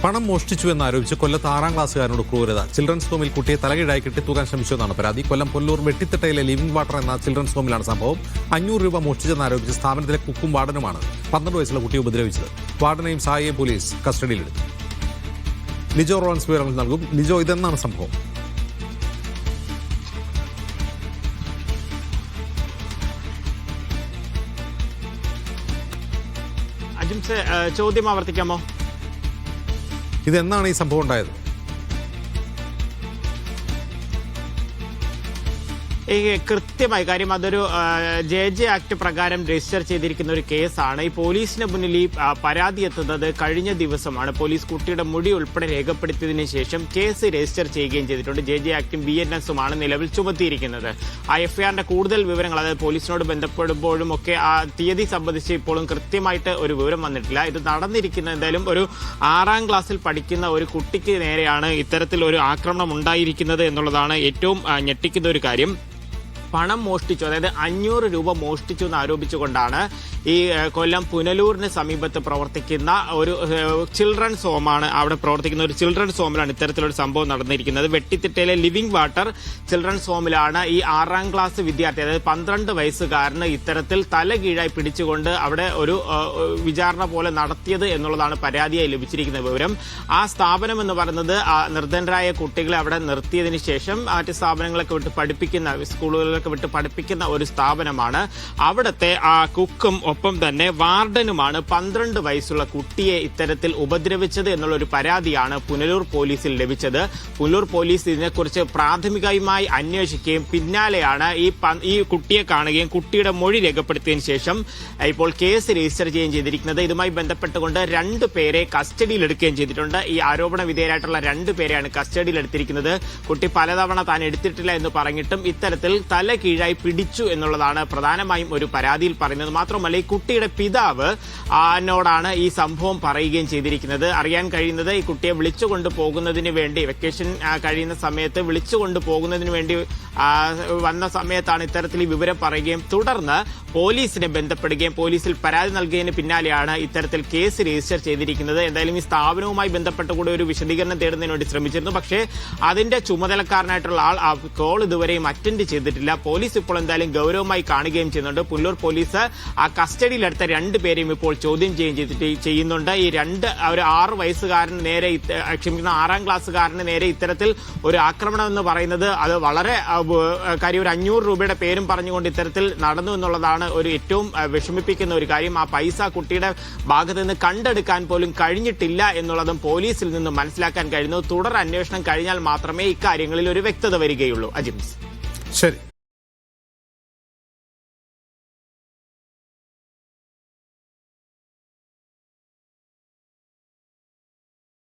പണം മോഷ്ടിച്ചു എന്നാരോപിച്ച് കൊല്ലത്ത് 6ാം ക്ലാസ്സുകാരനോട് ക്രൂരത. ചിൽഡ്രൻസ് ഹോമിൽ കുട്ടിയെ തലകീഴായി കെട്ടിത്തൂക്കാൻ ശ്രമിച്ചുവെന്നാണ് പരാതി. കൊല്ലം പുല്ലൂർ വെട്ടിത്തിട്ടയിലെ ലിവിംഗ് വാട്ടർ എന്ന ചിൽഡ്രൻസ് ഹോമിലാണ് സംഭവം. 500 രൂപ മോഷ്ടിച്ചെന്നാരോപിച്ച് സ്ഥാപനത്തിലെ കുക്കും വാർഡനുമാണ് 12 വയസ്സുള്ള കുട്ടിയെ ഉപദ്രവിച്ചത്. വാർഡനെയും സഹായിയെ പോലീസ് കസ്റ്റഡിയിലെടുത്തു. ലിജോ റോളൻസ് വിവരങ്ങൾ നൽകും. ലിജോ, ഇതെന്നാണ് സംഭവം? അജിംസ്, ചോദ്യം ആവർത്തിക്കാമോ? ഇതെന്നാണ് ഈ സംഭവം ഉണ്ടായത്? കൃത്യമായി കാര്യം അതൊരു JJ ആക്ട് പ്രകാരം രജിസ്റ്റർ ചെയ്തിരിക്കുന്ന ഒരു കേസാണ്. ഈ പോലീസിന് മുന്നിൽ ഈ പരാതി എത്തുന്നത് കഴിഞ്ഞ ദിവസമാണ്. പോലീസ് കുട്ടിയുടെ മൊഴി ഉൾപ്പെടെ രേഖപ്പെടുത്തിയതിനു ശേഷം കേസ് രജിസ്റ്റർ ചെയ്യുകയും ചെയ്തിട്ടുണ്ട്. JJ ആക്ടും BNS-ഉമാണ് നിലവിൽ ചുമത്തിയിരിക്കുന്നത്. ആ FIR-ന്റെ കൂടുതൽ വിവരങ്ങൾ, അതായത് പോലീസിനോട് ബന്ധപ്പെടുമ്പോഴും ഒക്കെ ആ തീയതി സംബന്ധിച്ച് ഇപ്പോഴും കൃത്യമായിട്ട് ഒരു വിവരം വന്നിട്ടില്ല. ഇത് നടന്നിരിക്കുന്ന എന്തായാലും ഒരു 6ാം ക്ലാസ്സിൽ പഠിക്കുന്ന ഒരു കുട്ടിക്ക് നേരെയാണ് ഇത്തരത്തിൽ ഒരു ആക്രമണം ഉണ്ടായിരിക്കുന്നത് എന്നുള്ളതാണ് ഏറ്റവും ഞെട്ടിക്കുന്ന ഒരു കാര്യം. പണം മോഷ്ടിച്ചു, അതായത് 500 രൂപ മോഷ്ടിച്ചു എന്ന് ആരോപിച്ചുകൊണ്ടാണ് ഈ കൊല്ലം പുനലൂരിന് സമീപത്ത് പ്രവർത്തിക്കുന്ന ഒരു ചിൽഡ്രൻസ് ഹോമാണ്. അവിടെ പ്രവർത്തിക്കുന്ന ഒരു ചിൽഡ്രൻസ് ഹോമിലാണ് ഇത്തരത്തിലൊരു സംഭവം നടന്നിരിക്കുന്നത്. വെട്ടിത്തിട്ടയിലെ ലിവിംഗ് വാട്ടർ ചിൽഡ്രൻസ് ഹോമിലാണ് ഈ 6ാം ക്ലാസ് വിദ്യാർത്ഥി, അതായത് 12 വയസ്സുകാരന് ഇത്തരത്തിൽ തല കീഴായി പിടിച്ചുകൊണ്ട് അവിടെ ഒരു വിചാരണ പോലെ നടത്തിയത് എന്നുള്ളതാണ് പരാതിയായി ലഭിച്ചിരിക്കുന്ന വിവരം. ആ സ്ഥാപനം എന്ന് പറയുന്നത് നിർധനരായ കുട്ടികളെ അവിടെ നിർത്തിയതിനു ശേഷം മറ്റ് സ്ഥാപനങ്ങളൊക്കെ വിട്ട് പഠിപ്പിക്കുന്ന, സ്കൂളുകളിലൊക്കെ വിട്ട് പഠിപ്പിക്കുന്ന ഒരു സ്ഥാപനമാണ്. അവിടുത്തെ ആ കുക്കും ഒപ്പം തന്നെ വാർഡനുമാണ് 12 വയസ്സുള്ള കുട്ടിയെ ഇത്തരത്തിൽ ഉപദ്രവിച്ചത് എന്നുള്ള ഒരു പരാതിയാണ് പുനലൂർ പോലീസിൽ ലഭിച്ചത്. പുനലൂർ പോലീസ് ഇതിനെക്കുറിച്ച് പ്രാഥമികമായി അന്വേഷിക്കുകയും പിന്നാലെയാണ് ഈ കുട്ടിയെ കാണുകയും കുട്ടിയുടെ മൊഴി രേഖപ്പെടുത്തിയതിനു ശേഷം ഇപ്പോൾ കേസ് രജിസ്റ്റർ ചെയ്യുകയും ചെയ്തിരിക്കുന്നത്. ഇതുമായി ബന്ധപ്പെട്ടുകൊണ്ട് 2 പേരെ കസ്റ്റഡിയിലെടുക്കുകയും ചെയ്തിട്ടുണ്ട്. ഈ ആരോപണ വിധേയരായിട്ടുള്ള 2 പേരെയാണ് കസ്റ്റഡിയിലെടുത്തിരിക്കുന്നത്. കുട്ടി പലതവണ താൻ എടുത്തിട്ടില്ല എന്ന് പറഞ്ഞിട്ടും ഇത്തരത്തിൽ തല കീഴായി പിടിച്ചു എന്നുള്ളതാണ് പ്രധാനമായും ഒരു പരാതിയിൽ പറയുന്നത്. മാത്രമല്ല, ഈ കുട്ടിയുടെ പിതാവ് നോടാണ് ഈ സംഭവം പറയുകയും ചെയ്തിരിക്കുന്നത്. അറിയാൻ കഴിയുന്നത്, ഈ കുട്ടിയെ വിളിച്ചുകൊണ്ട് പോകുന്നതിന് വേണ്ടി, വെക്കേഷൻ കഴിയുന്ന സമയത്ത് വിളിച്ചുകൊണ്ട് പോകുന്നതിന് വേണ്ടി വന്ന സമയത്താണ് ഇത്തരത്തിൽ ഈ വിവരം പറയുകയും തുടർന്ന് പോലീസിനെ ബന്ധപ്പെടുകയും പോലീസിൽ പരാതി നൽകിയതിന് പിന്നാലെയാണ് ഇത്തരത്തിൽ കേസ് രജിസ്റ്റർ ചെയ്തിരിക്കുന്നത്. എന്തായാലും ഈ സ്ഥാപനവുമായി ബന്ധപ്പെട്ട് കൂടെ ഒരു വിശദീകരണം തേടുന്നതിന് വേണ്ടി ശ്രമിച്ചിരുന്നു. പക്ഷേ അതിന്റെ ചുമതലക്കാരനായിട്ടുള്ള ആൾ ആ കോൾ ഇതുവരെയും അറ്റൻഡ് ചെയ്തിട്ടില്ല. പോലീസ് ഇപ്പോൾ എന്തായാലും ഗൗരവമായി കാണുകയും ചെയ്യുന്നുണ്ട്. പുല്ലൂർ പോലീസ് ആ കസ്റ്റഡിയിലെടുത്ത 2 പേരെയും ഇപ്പോൾ ചോദ്യം ചെയ്യുന്നുണ്ട്. ഈ 6 വയസ്സുകാരന് നേരെ, ക്ഷമിക്കുന്ന 6ാം ക്ലാസ്സുകാരന് നേരെ ഇത്തരത്തിൽ ഒരു ആക്രമണം എന്ന് പറയുന്നത് അത് വളരെ കാര്യം. ഒരു 500 രൂപയുടെ പേരും പറഞ്ഞുകൊണ്ട് ഇത്തരത്തിൽ നടന്നു എന്നുള്ളതാണ് ഒരു ഏറ്റവും വിഷമിപ്പിക്കുന്ന ഒരു കാര്യം. ആ പൈസ കുട്ടിയുടെ ഭാഗത്ത് നിന്ന് കണ്ടെടുക്കാൻ പോലും കഴിഞ്ഞിട്ടില്ല എന്നുള്ളതും പോലീസിൽ നിന്ന് മനസ്സിലാക്കാൻ കഴിയുന്നു. തുടർ അന്വേഷണം കഴിഞ്ഞാൽ മാത്രമേ ഇക്കാര്യങ്ങളിൽ ഒരു വ്യക്തത വരികയുള്ളൂ. അജിംസ്, ശരി.